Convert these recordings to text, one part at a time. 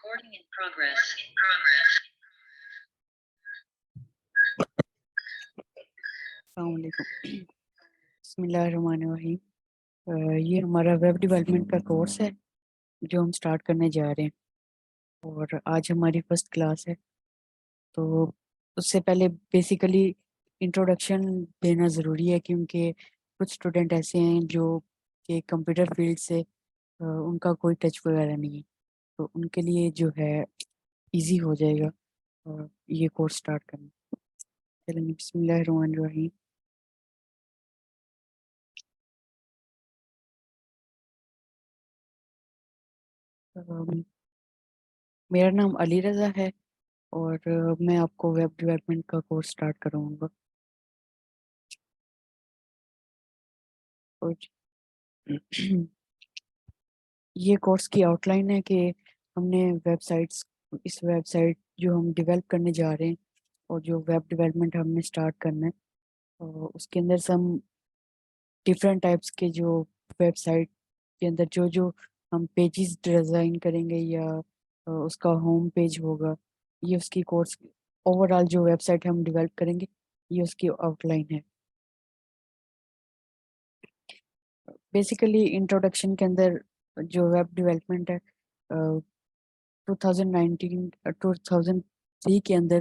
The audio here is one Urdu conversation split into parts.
Recording in progress. السلام علیکم. بسم اللہ الرحمن الرحیم. یہ ہمارا ویب ڈیولپمنٹ کا کورس ہے جو ہم سٹارٹ کرنے جا رہے ہیں، اور آج ہماری فرسٹ کلاس ہے. تو اس سے پہلے بیسیکلی انٹروڈکشن دینا ضروری ہے، کیونکہ کچھ اسٹوڈنٹ ایسے ہیں جو کہ کمپیوٹر فیلڈ سے ان کا کوئی ٹچ وغیرہ نہیں ہے، تو ان کے لیے جو ہے ایزی ہو جائے گا یہ کورس سٹارٹ کرنا. چلیں بسم اللہ الرحمن الرحیم. میرا نام علی رضا ہے اور میں آپ کو ویب ڈیولپمنٹ کا کورس سٹارٹ کراؤں گا. اور یہ کورس کی آؤٹ لائن ہے کہ ہم نے اس ویب سائٹ جو ہم ڈیولپ کرنے جا رہے ہیں اور جو ویب ڈیولپمنٹ ہم نے سٹارٹ کرنا ہے، اس کے اندر سے ہم ڈفرینٹ ٹائپس کے جو ویب سائٹ کے اندر جو ہم پیجز ڈیزائن کریں گے یا اس کا ہوم پیج ہوگا، یہ اس کی کورس اوور آل جو ویب سائٹ ہم ڈیولپ کریں گے یہ اس کی آؤٹ لائن ہے. بیسیکلی انٹروڈکشن کے اندر جو ویب ڈیولپمنٹ ہے 2003 کے اندر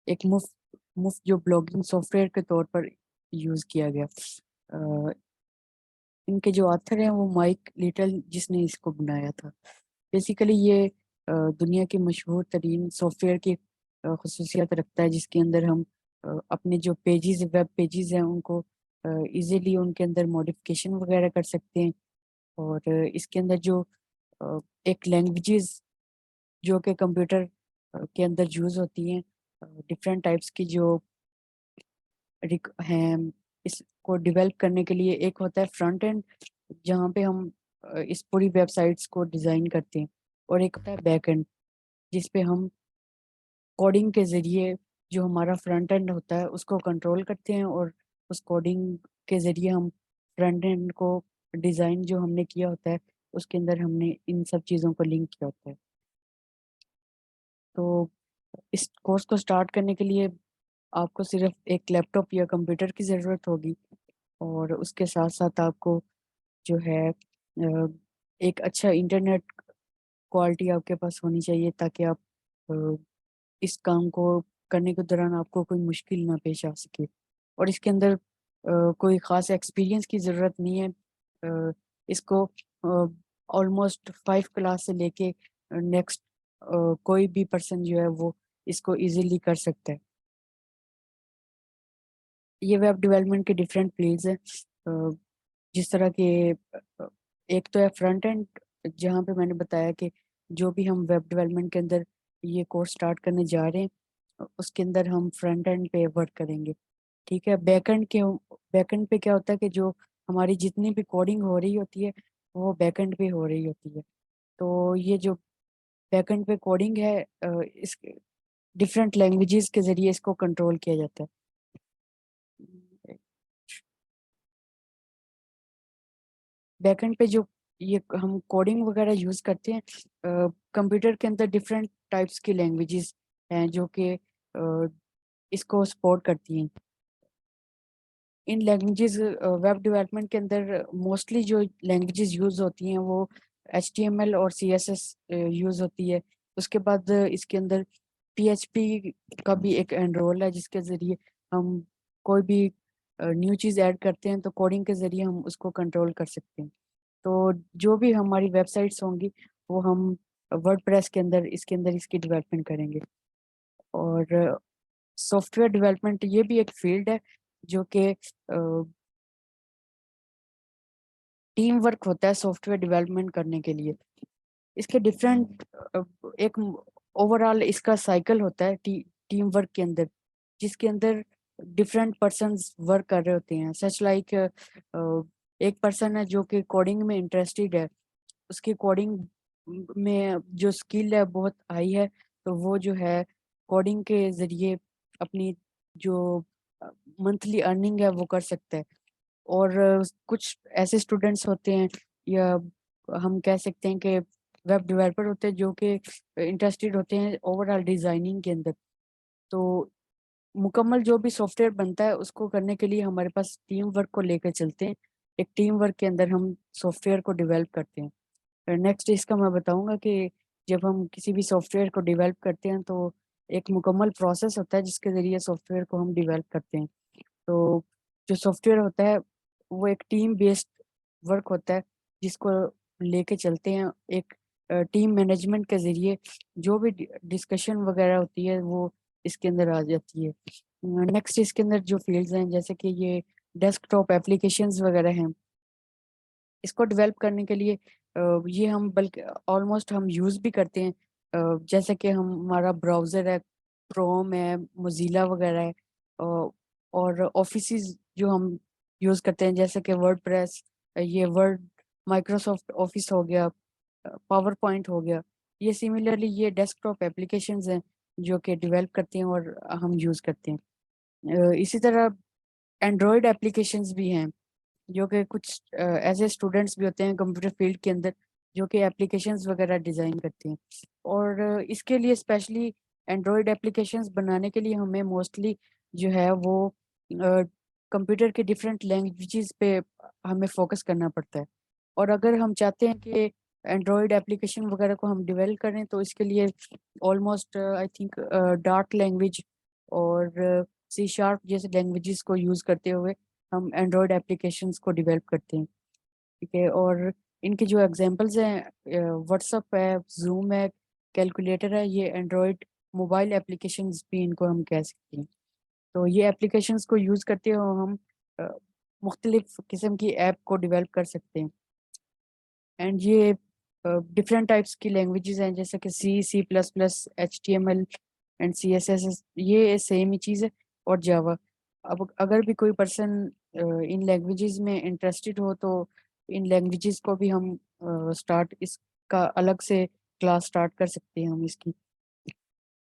ایک مفت جو بلاگنگ سافٹ ویئر کے طور پر یوز کیا گیا. ان کے جو آتھر ہیں وہ مائک لیٹل، جس نے اس کو بنایا تھا. بیسیکلی یہ دنیا کی مشہور ترین سافٹ ویئر کی خصوصیت رکھتا ہے، جس کے اندر ہم اپنے جو ویب پیجز ہیں ان کو ایزیلی ان کے اندر موڈیفکیشن وغیرہ کر سکتے ہیں. اور اس کے اندر جو ایک لینگویجز جو کہ کمپیوٹر کے اندر یوز ہوتی ہیں، ڈفرینٹ ٹائپس کی جو ہیں اس کو ڈیولپ کرنے کے لیے. ایک ہوتا ہے فرنٹ اینڈ جہاں پہ ہم اس پوری ویب سائٹس کو ڈیزائن کرتے ہیں، اور ایک ہوتا ہے بیک اینڈ جس پہ ہم کوڈنگ کے ذریعے جو ہمارا فرنٹ اینڈ ہوتا ہے اس کو کنٹرول کرتے ہیں، اور اس کوڈنگ کے ذریعے ہم فرنٹ اینڈ کو ڈیزائن جو ہم نے کیا ہوتا ہے اس کے اندر ہم نے ان سب چیزوں کو لنک کیا ہوتا ہے. تو اس کورس کو سٹارٹ کرنے کے لیے آپ کو صرف ایک لیپ ٹاپ یا کمپیوٹر کی ضرورت ہوگی، اور اس کے ساتھ ساتھ آپ کو جو ہے ایک اچھا انٹرنیٹ کوالٹی آپ کے پاس ہونی چاہیے، تاکہ آپ اس کام کو کرنے کے دوران آپ کو کوئی مشکل نہ پیش آ سکے. اور اس کے اندر کوئی خاص ایکسپیرینس کی ضرورت نہیں ہے. اس کو آلموسٹ 5 کلاس سے لے کے نیکسٹ کوئی بھی پرسن جو ہے وہ اس کو ایزیلی کر سکتا ہے. یہ ویب ڈیولپمنٹ کے ڈفرینٹ فیلڈز ہیں، جس طرح کہ ایک تو ہے فرنٹ اینڈ، جہاں پہ میں نے بتایا کہ جو بھی ہم ویب ڈیولپمنٹ کے اندر یہ کورس سٹارٹ کرنے جا رہے ہیں اس کے اندر ہم فرنٹ اینڈ پہ ورک کریں گے. ٹھیک ہے. بیک اینڈ پہ کیا ہوتا ہے کہ جو ہماری جتنی بھی کوڈنگ ہو رہی ہوتی ہے وہ بیک اینڈ پہ ہو رہی ہوتی ہے. تو یہ جو بیک اینڈ پہ کوڈنگ ہے اس ڈفرینٹ لینگویجز کے ذریعے اس کو کنٹرول کیا جاتا ہے. بیک اینڈ پہ جو یہ ہم کوڈنگ وغیرہ یوز کرتے ہیں، کمپیوٹر کے اندر ڈفرینٹ ٹائپس کی لینگویجز ہیں جو کہ اس کو سپورٹ کرتی ہیں. ان لینگویجز ویب ڈیولپمنٹ کے اندر موسٹلی جو لینگویجز یوز ہوتی ہیں وہ HTML اور CSS یوز ہوتی ہے. اس کے بعد اس کے اندر PHP کا بھی ایک انرول ہے، جس کے ذریعے ہم کوئی بھی نیو چیز ایڈ کرتے ہیں تو کوڈنگ کے ذریعے ہم اس کو کنٹرول کر سکتے ہیں. تو جو بھی ہماری ویب سائٹس ہوں گی وہ ہم ورڈ پریس کے اندر اس کی ڈیولپمنٹ کریں گے. اور سافٹ ویئر ڈیولپمنٹ یہ بھی ایک فیلڈ ہے جو کہ ٹیم ورک ہوتا ہے سافٹ ویئر ڈیولپمنٹ کرنے کے لیے. اس کے ڈفرینٹ ایک اوور آل اس کا سائیکل ہوتا ہے ٹیم ورک کے اندر، جس کے اندر ڈفرینٹ پرسنز ورک کر رہے ہوتے ہیں. سچ لائک ایک پرسن ہے جو کہ کوڈنگ میں انٹرسٹیڈ ہے، اس کی کوڈنگ میں جو اسکل ہے بہت ہائی ہے، تو وہ جو ہے کوڈنگ کے ذریعے اپنی جو منتھلی ارننگ ہے وہ کر سکتا ہے. اور کچھ ایسے اسٹوڈنٹس ہوتے ہیں یا ہم کہہ سکتے ہیں کہ ویب ڈیولپر ہوتے ہیں جو کہ انٹرسٹیڈ ہوتے ہیں اوور آل ڈیزائننگ کے اندر. تو مکمل جو بھی سافٹ ویئر بنتا ہے اس کو کرنے کے لیے ہمارے پاس ٹیم ورک کو لے کر چلتے ہیں. ایک ٹیم ورک کے اندر ہم سافٹ ویئر کو ڈیولپ کرتے ہیں. نیکسٹ اس کا میں بتاؤں گا کہ جب ہم کسی بھی سافٹ ویئر کو ڈیولپ کرتے ہیں تو ایک مکمل پروسیس ہوتا ہے جس کے ذریعے سافٹ ویئر کو ہم ڈیولپ کرتے ہیں. تو جو سافٹ ویئر ہوتا ہے وہ ایک ٹیم بیسڈ ورک ہوتا ہے جس کو لے کے چلتے ہیں. ایک ٹیم مینجمنٹ کے ذریعے جو بھی ڈسکشن وغیرہ ہوتی ہے وہ اس کے اندر آ جاتی ہے. نیکسٹ اس کے اندر جو فیلڈز ہیں جیسے کہ یہ ڈیسک ٹاپ اپلیکیشنز وغیرہ ہیں، اس کو ڈیولپ کرنے کے لیے یہ ہم بلکہ آلموسٹ ہم یوز بھی کرتے ہیں. جیسے کہ ہمارا براؤزر ہے، کروم ہے، موزیلا وغیرہ ہے، اور آفیسز جو ہم یوز کرتے ہیں جیسے کہ ورڈ پریس، یہ ورڈ، مائکروسافٹ آفس ہو گیا، پاور پوائنٹ ہو گیا. یہ سملرلی یہ ڈیسک ٹاپ اپلیکیشنز ہیں جو کہ ڈیولپ کرتے ہیں اور ہم یوز کرتے ہیں. اسی طرح اینڈرائڈ اپلیکیشنز بھی ہیں جو کہ کچھ ایسے اسٹوڈنٹس بھی ہوتے ہیں کمپیوٹر فیلڈ کے اندر جو کہ اپلیکیشنز وغیرہ ڈیزائن کرتے ہیں. اور اس کے لیے اسپیشلی اینڈرائڈ اپلیکیشنز بنانے کے لیے ہمیں موسٹلی جو ہے وہ کمپیوٹر کے ڈفرینٹ لینگویجز پہ ہمیں فوکس کرنا پڑتا ہے. اور اگر ہم چاہتے ہیں کہ اینڈرائڈ اپلیکیشن وغیرہ کو ہم ڈیولپ کریں تو اس کے لیے almost I think dart language اور سی شارپ جیسے لینگویجز کو یوز کرتے ہوئے ہم اینڈرائڈ اپلیکیشنز کو ڈیولپ کرتے ہیں. ٹھیک ہے، اور ان کی جو ایگزامپلز ہیں واٹس ایپ ہے، زوم ہے، کیلکولیٹر ہے، یہ اینڈرائڈ موبائل اپلیکیشنز بھی ان کو ہم کہہ سکتے ہیں. تو یہ اپلیکیشنز کو یوز کرتے ہوئے ہم مختلف قسم کی ایپ کو ڈیولپ کر سکتے ہیں. اینڈ یہ ڈفرینٹ ٹائپس کی لینگویجز ہیں جیسے کہ C plus plus, HTML and CSS، یہ سیم ہی چیز ہے، اور جاوا. اب اگر بھی کوئی پرسن ان لینگویجز میں انٹرسٹڈ ہو تو ان لینگویجز کو بھی ہم اس کا الگ سے کلاس سٹارٹ کر سکتے ہیں. ہم اس کی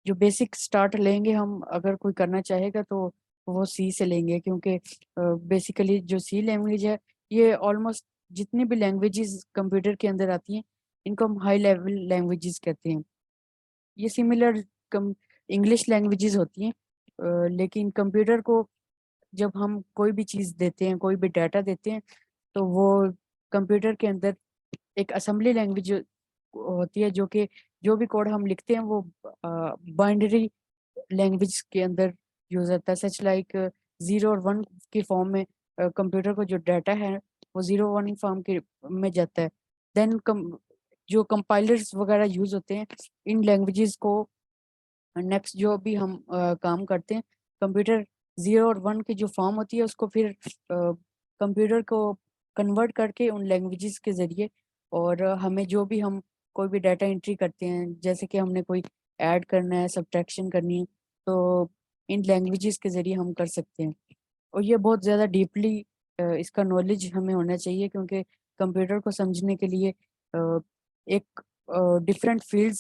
جو بیسک سٹارٹ لیں گے ہم، اگر کوئی کرنا چاہے گا تو وہ سی سے لیں گے، کیونکہ بیسیکلی جو سی لینگویج ہے یہ آلموسٹ جتنی بھی لینگویجز کمپیوٹر کے اندر آتی ہیں ان کو ہم ہائی لیول لینگویجز کہتے ہیں. یہ سملر انگلش لینگویجز ہوتی ہیں، لیکن کمپیوٹر کو جب ہم کوئی بھی چیز دیتے ہیں، کوئی بھی ڈیٹا دیتے ہیں، تو وہ کمپیوٹر کے اندر ایک اسمبلی لینگویج ہوتی ہے جو کہ جو بھی کوڈ ہم لکھتے ہیں وہ بائنڈری لینگویج کے اندر یوز ہوتا ہے. سچ لائک 0 اور 1 کی فارم میں کمپیوٹر کو جو ڈیٹا ہے وہ 0 1 فارم کے میں جاتا ہے. دین جو کمپائلرز وغیرہ یوز ہوتے ہیں ان لینگویجز کو نیکسٹ جو بھی ہم کام کرتے ہیں، کمپیوٹر 0 اور 1 کی جو فارم ہوتی ہے اس کو پھر کمپیوٹر کو کنورٹ کر کے ان لینگویجز کے ذریعے، اور ہمیں جو بھی ہم کوئی بھی ڈیٹا انٹری کرتے ہیں جیسے کہ ہم نے کوئی ایڈ کرنا ہے، سبٹریکشن کرنی ہے، تو ان لینگویجز کے ذریعے ہم کر سکتے ہیں. اور یہ بہت زیادہ ڈیپلی اس کا نالج ہمیں ہونا چاہیے، کیونکہ کمپیوٹر کو سمجھنے کے لیے ایک ڈفرینٹ فیلڈز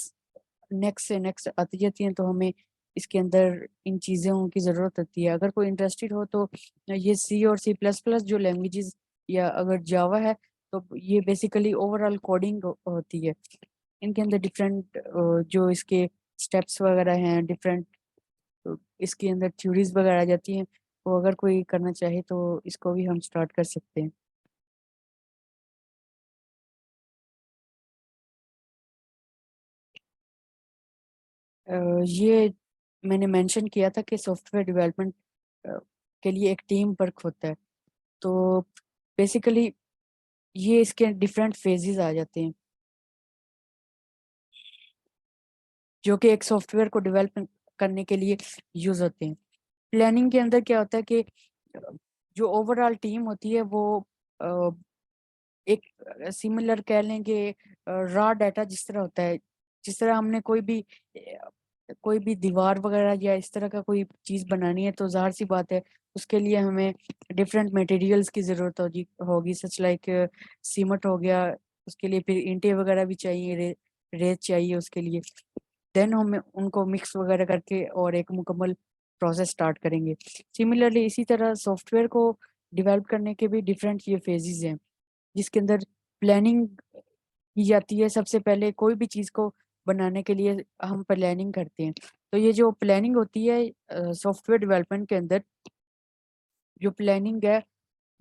نیکسٹ سے نیکسٹ آتی جاتی ہیں، تو ہمیں اس کے اندر ان چیزوں کی ضرورت ہوتی ہے. اگر کوئی انٹرسٹڈ ہو تو یہ سی اور سی پلس پلس جو لینگویجز، یا اگر جاوا ہے تو یہ بیسیکلی اوور آل کوڈنگ ہوتی ہے. ان کے اندر ڈفرینٹ جو اس کے اسٹیپس وغیرہ ہیں، ڈفرینٹ اس کے اندر تھیوریز وغیرہ آ جاتی ہیں. وہ اگر کوئی کرنا چاہے تو اس کو بھی ہم سٹارٹ کر سکتے ہیں. یہ میں نے مینشن کیا تھا کہ سافٹ ویئر ڈیولپمنٹ کے لیے ایک ٹیم ورک ہوتا ہے. تو بیسیکلی یہ اس کے ڈفرینٹ فیزز آ جاتے ہیں جو کہ ایک سافٹ ویئر کو ڈیولپ کرنے کے لیے یوز ہوتے ہیں. پلاننگ کے اندر کیا ہوتا ہے کہ جو اوور آل ٹیم ہوتی ہے وہ ایک سملر کہہ لیں کہ را ڈیٹا جس طرح ہوتا ہے، جس طرح ہم نے کوئی بھی دیوار وغیرہ یا اس طرح کا کوئی چیز بنانی ہے تو ظاہر سی بات ہے اس کے لیے ہمیں ڈفرینٹ مٹیریلز کی ضرورت ہوگی. سچ لائک سیمٹ ہو گیا، اس کے لیے پھر اینٹیں وغیرہ بھی چاہیے، ریت چاہیے اس کے لیے. دین ہم ان کو مکس وغیرہ کر کے اور ایک مکمل پروسیس سٹارٹ کریں گے. سملرلی اسی طرح سافٹ ویئر کو ڈیولپ کرنے کے بھی ڈفرینٹ یہ فیزز ہیں جس کے اندر پلاننگ کی جاتی ہے. سب سے پہلے کوئی بھی چیز کو بنانے کے لیے ہم پلاننگ کرتے ہیں. تو یہ جو پلاننگ ہوتی ہے سافٹ ویئر ڈیولپمنٹ کے اندر، جو پلاننگ ہے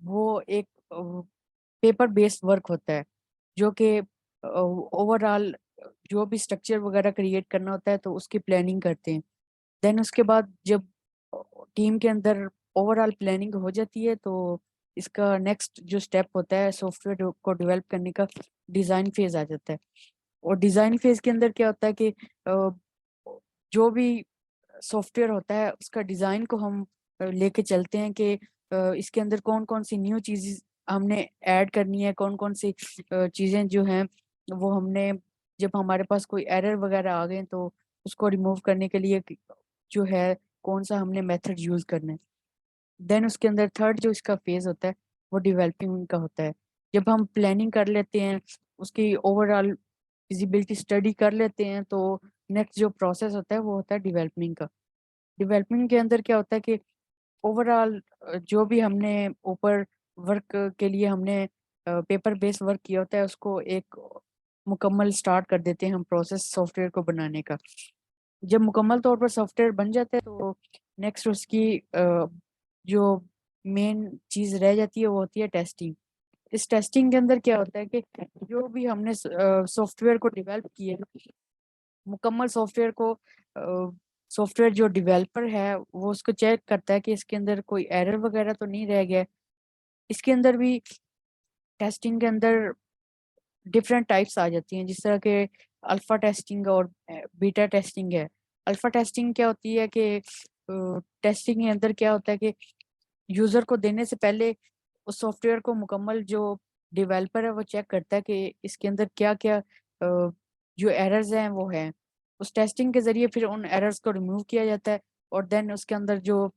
وہ ایک پیپر بیسڈ ورک ہوتا ہے، جو کہ اوور آل جو بھی اسٹرکچر وغیرہ کریٹ کرنا ہوتا ہے تو اس کی پلاننگ کرتے ہیں. دین اس کے بعد جب ٹیم کے اندر اوور آل پلاننگ ہو جاتی ہے تو اس کا نیکسٹ جو اسٹیپ ہوتا ہے سافٹ ویئر کو ڈیولپ کرنے کا، ڈیزائن فیز آ جاتا ہے. اور ڈیزائن فیز کے اندر کیا ہوتا ہے کہ جو بھی سافٹ ویئر ہوتا ہے اس کا ڈیزائن کو ہم لے کے چلتے ہیں کہ اس کے اندر کون کون سی نیو چیز ہم نے ایڈ کرنی ہے، کون کون سی چیزیں جو ہیں وہ ہم نے، جب ہمارے پاس کوئی ایرر وغیرہ آ گئے تو اس کو ریموو کرنے کے لیے جو ہے کون سا ہم نے میتھڈ یوز کرنا ہے. دین اس کے اندر تھرڈ جو اس کا فیز ہوتا ہے وہ ڈیولپنگ کا ہوتا ہے. جب ہم پلاننگ کر لیتے ہیں، اس کی اوور آل فیزیبلٹی اسٹڈی کر لیتے ہیں، تو نیکسٹ جو پروسیس ہوتا ہے وہ ہوتا ہے ڈیولپمنٹ کا. ڈیولپمنٹ کے اندر کیا ہوتا ہے کہ اوور آل جو بھی ہم نے اوپر ورک کے لیے ہم نے پیپر بیس ورک کیا ہوتا ہے اس کو ایک مکمل سٹارٹ کر دیتے ہیں ہم پروسیس سافٹ ویئر کو بنانے کا. جب مکمل طور پر سافٹ ویئر بن جاتا ہے تو نیکسٹ اس کی جو مین چیز رہ جاتی ہے وہ ہوتی ہے ٹیسٹنگ. اس ٹیسٹنگ کے اندر کیا ہوتا ہے کہ جو بھی ہم نے سافٹ ویئر کو ڈیولپ کیا ہے، مکمل سافٹ ویئر کو سافٹ ویئر جو ڈیولپر ہے وہ اس کو چیک کرتا ہے کہ اس کے اندر کوئی ایرر وغیرہ تو نہیں رہ گیا. اس کے اندر بھی ٹیسٹنگ کے اندر ڈفرینٹ ٹائپس آ جاتی ہیں، جس طرح کہ الفا ٹیسٹنگ اور بیٹا ٹیسٹنگ ہے. الفا ٹیسٹنگ کیا ہوتی ہے کہ ٹیسٹنگ کے اندر کیا ہوتا ہے کہ یوزر کو دینے سے پہلے اس سافٹ ویئر کو مکمل جو ڈیولپر ہے وہ چیک کرتا ہے کہ اس کے اندر کیا کیا جو ایررز ہیں وہ ہیں. اس ٹیسٹنگ کے ذریعے پھر ان ایررز کو ریموو کیا جاتا ہے اور دین اس کے اندر جو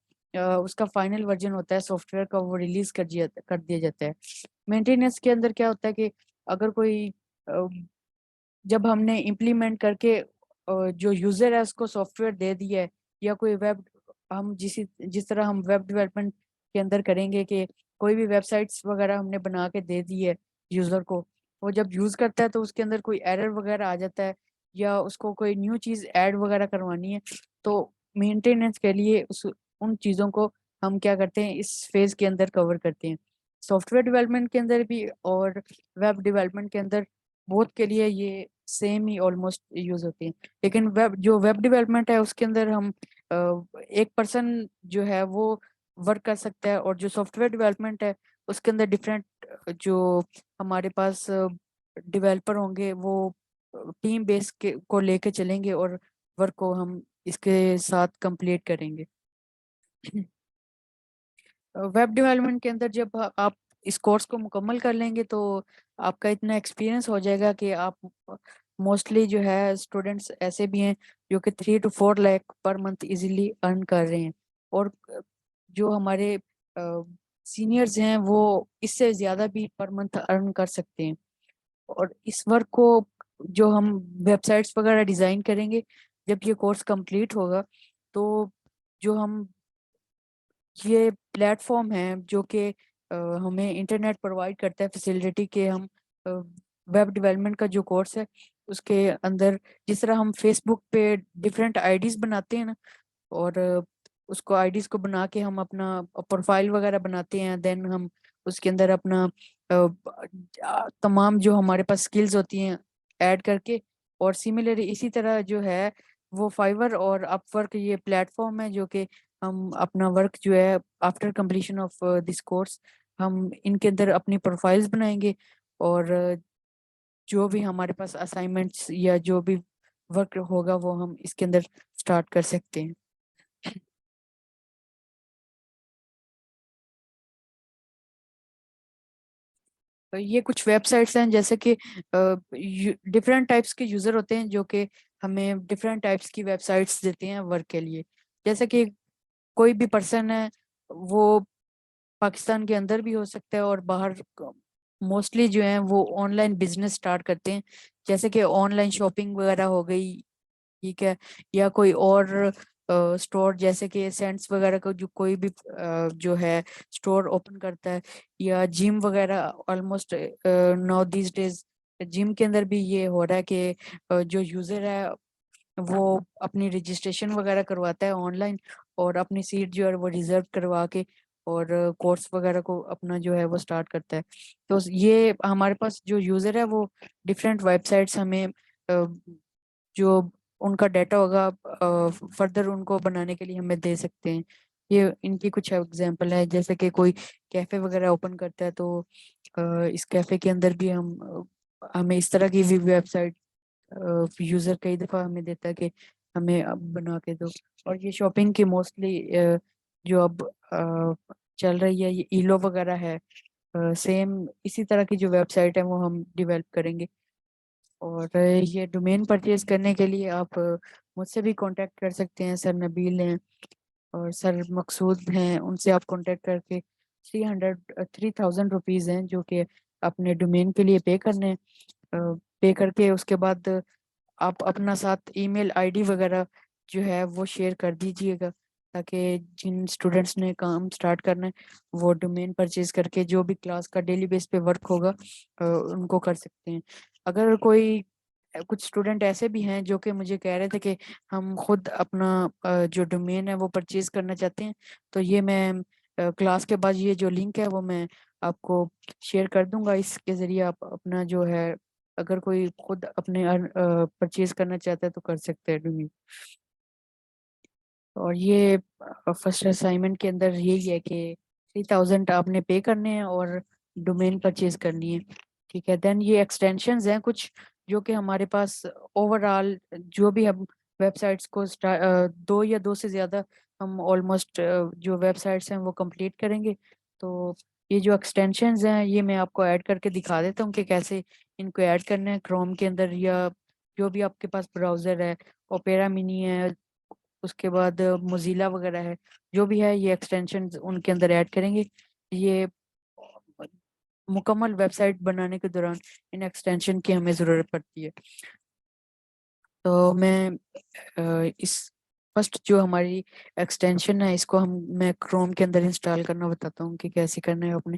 اس کا فائنل ورژن ہوتا ہے سافٹ ویئر کا وہ ریلیز کر دیا جاتا ہے. مینٹیننس کے اندر کیا ہوتا ہے کہ اگر کوئی جب ہم نے امپلیمنٹ کر کے جو یوزر ہے اس کو سافٹ ویئر دے دیا ہے، یا کوئی ویب ہم جس طرح ہم ویب ڈیولپمنٹ کے اندر کریں گے کہ کوئی بھی ویب سائٹس وغیرہ ہم نے بنا کے دے دی ہے یوزر کو، وہ جب یوز کرتا ہے تو اس کے اندر کوئی ایرر وغیرہ آ جاتا ہے یا اس کو کوئی نیو چیز ایڈ وغیرہ کروانی ہے، تو مینٹیننس کے لیے ان چیزوں کو ہم کیا کرتے ہیں اس فیز کے اندر کور کرتے ہیں. سافٹ ویئر ڈیولپمنٹ کے اندر بھی اور ویب ڈیولپمنٹ کے اندر بہت کے لیے یہ سیم ہی آلموسٹ یوز ہوتے ہیں. لیکن جو ویب ڈیولپمنٹ ہے اس کے اندر ہم ایک پرسن جو ہے وہ ورک کر سکتا ہے، اور جو سافٹ ویئر ڈیولپمنٹ ہے اس کے اندر ڈفرینٹ جو ہمارے پاس ڈیولپر ہوں گے وہ ٹیم بیس کو لے کے چلیں گے اور ورک کو ہم اس کے ساتھ کمپلیٹ کریں گے. ویب ڈیولپمنٹ کے اندر جب آپ اس کورس کو مکمل کر لیں گے تو آپ کا اتنا ایکسپیرینس ہو جائے گا کہ آپ موسٹلی جو ہے اسٹوڈینٹس ایسے بھی ہیں جو کہ 3 to 4 لاکھ پر منتھ ایزیلی ارن کر رہے ہیں، اور جو ہمارے سینئرز ہیں وہ اس سے زیادہ بھی پر منتھ ارن کر سکتے ہیں. اور اس ورک کو جو ہم ویب سائٹس وغیرہ ڈیزائن کریں گے جب یہ کورس کمپلیٹ ہوگا، تو جو ہم یہ پلیٹ فارم ہے جو کہ ہمیں انٹرنیٹ پرووائڈ کرتا ہے فیسلٹی کہ ہم ویب ڈیولپمنٹ کا جو کورس ہے اس کے اندر جس طرح ہم فیس بک پہ ڈفرینٹ آئی ڈیز بناتے ہیں نا، اور اس کو آئی ڈیز کو بنا کے ہم اپنا پروفائل وغیرہ بناتے ہیں، دین ہم اس کے اندر اپنا تمام جو ہمارے پاس سکلز ہوتی ہیں ایڈ کر کے، اور سملرلی اسی طرح جو ہے وہ فائور اور اپ ورک یہ پلیٹ فارم ہے جو کہ ہم اپنا ورک جو ہے after completion of this course ہم ان کے اندر اپنی پروفائلز بنائیں گے، اور جو بھی ہمارے پاس اسائنمنٹس یا جو بھی ورک ہوگا وہ ہم اس کے اندر سٹارٹ کر سکتے ہیں. یہ کچھ ویب سائٹس ہیں جیسے کہ ڈفرینٹ ٹائپس کے یوزر ہوتے ہیں جو کہ ہمیں ڈفرینٹ ٹائپس کی ویب سائٹس دیتے ہیں ورک کے لیے. جیسے کہ کوئی بھی پرسن ہے وہ پاکستان کے اندر بھی ہو سکتا ہے اور باہر، موسٹلی جو ہیں وہ آن لائن بزنس سٹارٹ کرتے ہیں، جیسے کہ آن لائن شاپنگ وغیرہ ہو گئی، ٹھیک ہے، یا کوئی اور اسٹور جیسے کہ سینٹس وغیرہ کا جو کوئی بھی جو ہے اسٹور اوپن کرتا ہے، یا جم وغیرہ. آلموسٹ ناؤ دیز ڈیز جم کے اندر بھی یہ ہو رہا ہے کہ جو یوزر ہے وہ اپنی رجسٹریشن وغیرہ کرواتا ہے آن لائن، اور اپنی سیٹ جو ہے وہ ریزرو کروا کے اور کورس وغیرہ کو اپنا جو ہے وہ سٹارٹ کرتا ہے. تو یہ ہمارے پاس جو یوزر ہے وہ ڈفرینٹ ویب سائٹس ہمیں جو ان کا ڈیٹا ہوگا فردر ان کو بنانے کے لیے ہمیں دے سکتے ہیں. یہ ان کی کچھ ایگزامپل ہے، جیسے کہ کوئی کیفے وغیرہ اوپن کرتا ہے تو اس کیفے کے اندر بھی ہمیں اس طرح کی ویب سائٹ یوزر کئی دفعہ ہمیں دیتا ہے کہ ہمیں اب بنا کے دو. اور یہ شاپنگ کی موسٹلی جو اب چل رہی ہے یہ ایلو وغیرہ ہے، سیم اسی طرح کی جو ویب سائٹ ہے وہ ہم ڈیولپ کریں گے. اور یہ ڈومین پرچیز کرنے کے لیے آپ مجھ سے بھی کانٹیکٹ کر سکتے ہیں. سر نبیل ہیں اور سر مقصود ہیں، ان سے آپ کانٹیکٹ کر کے 3,000 روپیز ہیں جو کہ اپنے ڈومین کے لیے پے کرنے پے کر کے اس کے بعد آپ اپنا ساتھ ای میل آئی ڈی وغیرہ جو ہے وہ شیئر کر دیجئے گا، تاکہ جن اسٹوڈینٹس نے کام سٹارٹ کرنا ہے وہ ڈومین پرچیز کر کے جو بھی کلاس کا ڈیلی بیس پہ ورک ہوگا ان کو کر سکتے ہیں. اگر کوئی کچھ اسٹوڈنٹ ایسے بھی ہیں جو کہ مجھے کہہ رہے تھے کہ ہم خود اپنا جو ڈومین ہے وہ پرچیز کرنا چاہتے ہیں، تو یہ میں کلاس کے بعد یہ جو لنک ہے وہ میں آپ کو شیئر کر دوں گا. اس کے ذریعے آپ اپنا جو ہے اگر کوئی خود اپنے پرچیز کرنا چاہتا ہے تو کر سکتے ہیں ڈومین. اور یہ فرسٹ اسائنمنٹ کے اندر یہی ہے کہ 3,000 آپ نے پے کرنے ہیں اور ڈومین پرچیز کرنی ہے. ٹھیک ہے. دین یہ ایکسٹینشنز ہیں کچھ جو کہ ہمارے پاس اوور آل جو بھی ہم ویب سائٹس کو دو یا دو سے زیادہ ہم آلموسٹ جو ویب سائٹس ہیں وہ کمپلیٹ کریں گے. تو یہ جو ایکسٹینشنز ہیں یہ میں آپ کو ایڈ کر کے دکھا دیتا ہوں کہ کیسے ان کو ایڈ کرنا ہے کروم کے اندر یا جو بھی آپ کے پاس براؤزر ہے، اوپیرا منی ہے، اس کے بعد موزیلا وغیرہ ہے، جو بھی ہے یہ ایکسٹینشن ان کے اندر ایڈ کریں گے. یہ مکمل ویب سائٹ بنانے کے دوران ان ایکسٹینشن کی ہمیں ضرورت پڑتی ہے. تو میں اس فرسٹ جو ہماری ایکسٹینشن ہے اس کو میں کروم کے اندر انسٹال کرنا بتاتا ہوں کہ کیسے کرنا ہے اپنے.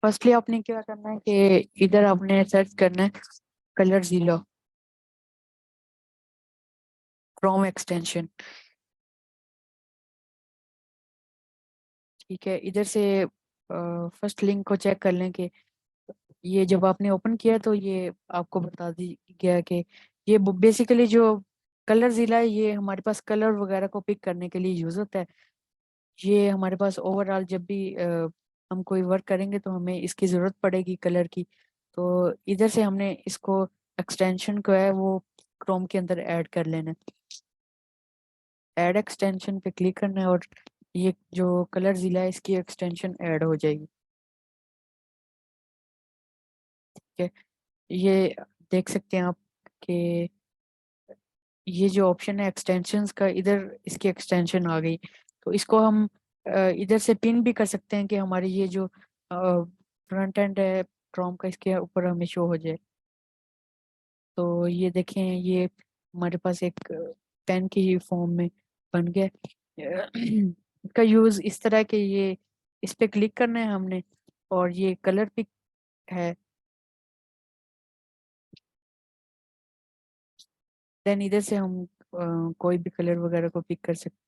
فرسٹلی آپ نے کیا کرنا ہے کہ ادھر آپ نے سرچ کرنا ہے کلر زیلا کروم ایکسٹینشن. ٹھیک ہے. ادھر سے فرسٹ لنک کو چیک کر لیں کہ یہ جب آپ نے اوپن کیا تو یہ آپ کو بتا دی گیا کہ یہ بیسیکلی جو کلر ضلع ہے یہ ہمارے پاس کلر وغیرہ کو پک کرنے کے لیے یوز ہوتا ہے. یہ ہمارے پاس اوور آل جب بھی ہم کوئی ورک کریں گے تو ہمیں اس کی ضرورت پڑے گی کلر کی. تو ادھر سے ہم نے اس کو ایکسٹینشن کو ہے وہ کروم کے اندر ایڈ کر لینا ہے. ایڈ ایکسٹینشن پہ کلک کرنا ہے اور یہ جو کلر ضلع ہے اس کی ایکسٹینشن ایڈ ہو جائے گی. ٹھیک ہے. یہ دیکھ سکتے ہیں آپ کہ یہ جو آپشن ہے ایکسٹینشنز کا ادھر اس کی ایکسٹینشن آ گئی. تو اس کو ہم ادھر سے پن بھی کر سکتے ہیں کہ ہماری یہ جو فرنٹ اینڈ ہے کروم کا اس کے اوپر ہمیں شو ہو جائے. تو یہ دیکھیں یہ ہمارے پاس ایک پین کی فارم میں بن گیا. اس کا یوز اس طرح کہ یہ اس پہ کلک کرنا ہے ہم نے اور یہ کلر پک ہے. دین ادھر سے ہم کوئی بھی کلر وغیرہ کو پک کر سکتے.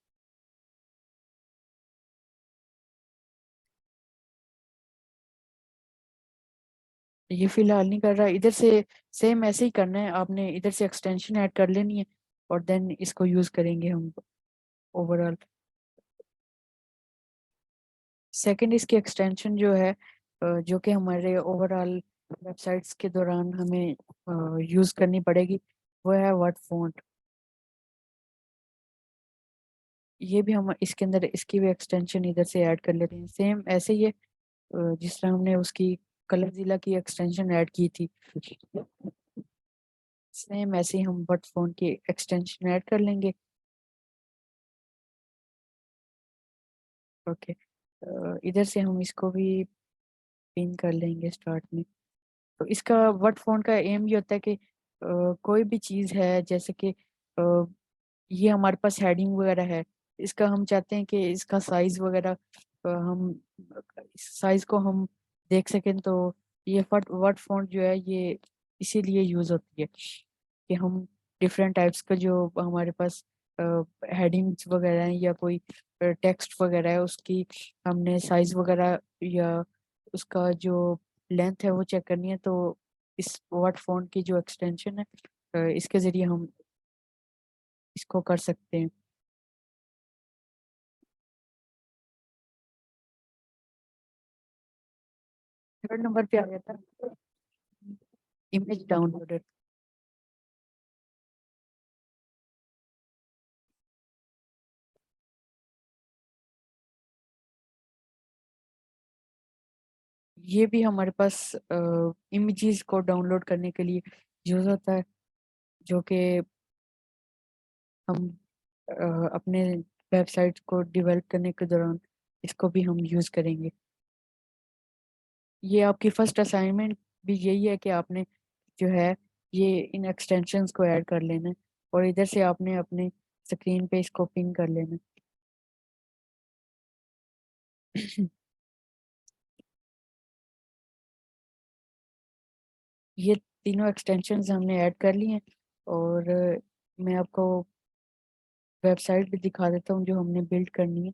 یہ فی الحال نہیں کر رہا. ادھر سے سیم ایسے ہی کرنا ہے. آپ نے ادھر سے ایکسٹینشن ایڈ کر لینی ہے اور دین اس کو یوز کریں گے ہم اوور آل. سیکنڈ اس کی ایکسٹینشن جو ہے جو کہ ہمارے اوور آل ویب سائٹس کے دوران ہمیں یوز کرنی پڑے گی وہ ہے ورڈ فونٹ. یہ بھی ہم اس کے اندر اس کی بھی ایکسٹینشن ادھر سے ایڈ کر لیتے ہیں. سیم ایسے ہی ہے جس طرح ہم نے اس کی کلر ضلع کی ایکسٹینشن ایڈ کی تھی سیم ایسے ہی ہم ورڈ فونٹ کی ایکسٹینشن ایڈ کر لیں گے. اوکے. ادھر سے ہم اس کو بھی پن کر لیں گے اسٹارٹ میں. تو اس کا ورڈ فونٹ کا ایم یہ ہوتا ہے کہ کوئی بھی چیز ہے جیسے کہ یہ ہمارے پاس ہیڈنگ وغیرہ ہے, اس کا ہم چاہتے ہیں کہ اس کا سائز وغیرہ ہم سائز کو ہم دیکھ سکیں, تو یہ ورڈ فونٹ جو ہے یہ اسی لیے یوز ہوتی ہے کہ ہم ڈفرینٹ ٹائپس کا جو ہمارے پاس ہیڈنگس وغیرہ ہیں یا کوئی ٹیکسٹ وغیرہ ہے اس کی ہم نے سائز وغیرہ یا اس کا جو لینتھ ہے وہ چیک کرنی ہے, تو اس ورڈ فونٹ کی جو ایکسٹینشن ہے اس کے ذریعے ہم اس کو کر سکتے ہیں. تھرڈ نمبر پہ آ گیا تھا امیج ڈاؤن لوڈر. یہ بھی ہمارے پاس امیجز کو ڈاؤن لوڈ کرنے کے لیے یوز ہوتا ہے, جو کہ ہم اپنے ویب سائٹ کو ڈیولپ کرنے کے دوران اس کو بھی ہم یوز کریں گے. یہ آپ کی فرسٹ اسائنمنٹ بھی یہی ہے کہ آپ نے جو ہے یہ ان ایکسٹینشنز کو ایڈ کر لینا ہے, اور ادھر سے آپ نے اپنے اسکرین پہ اس کو پن کر لینا ہے. یہ تینوں ایکسٹینشنز ہم نے ایڈ کر لی ہیں, اور میں آپ کو ویب سائٹ بھی دکھا دیتا ہوں جو ہم نے بلڈ کرنی ہے.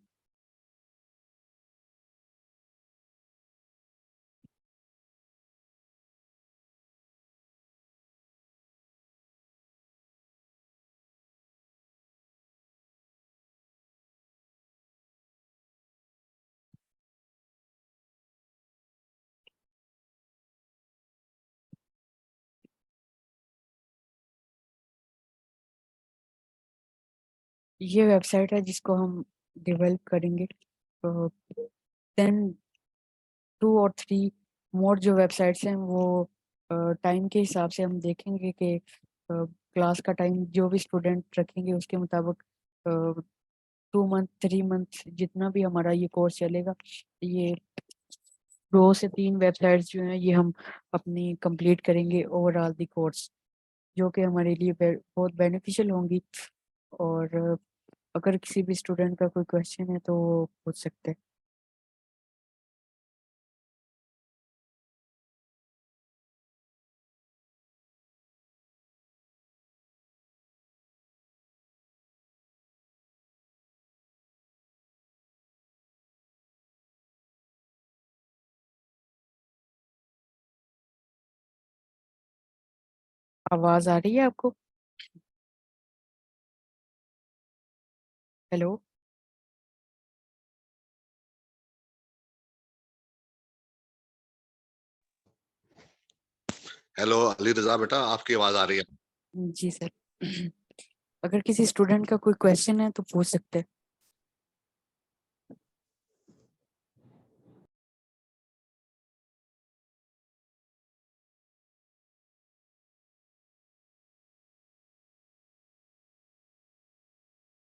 یہ ویب سائٹ ہے جس کو ہم ڈیولپ کریں گے. دین 2 اور 3 مور جو ویب سائٹس ہیں وہ ٹائم کے حساب سے ہم دیکھیں گے کہ کلاس کا ٹائم جو بھی اسٹوڈنٹ رکھیں گے اس کے مطابق 2 منتھ 3 منتھ جتنا بھی ہمارا یہ کورس چلے گا, یہ 2 سے 3 ویب سائٹس جو ہیں یہ ہم اپنی کمپلیٹ کریں گے اوور آل دی کورس, جو کہ ہمارے لیے بہت بینیفیشیل ہوں گی. اور اگر کسی بھی اسٹوڈنٹ کا کوئی کویشچن ہے تو وہ پوچھ سکتے ہیں. آواز آ رہی ہے آپ کو؟ ہیلو. ہیلو علی رضا بیٹا, آپ کی آواز آ رہی ہے. جی سر, اگر کسی اسٹوڈنٹ کا کوئی کویشچن ہے تو پوچھ سکتے ہیں.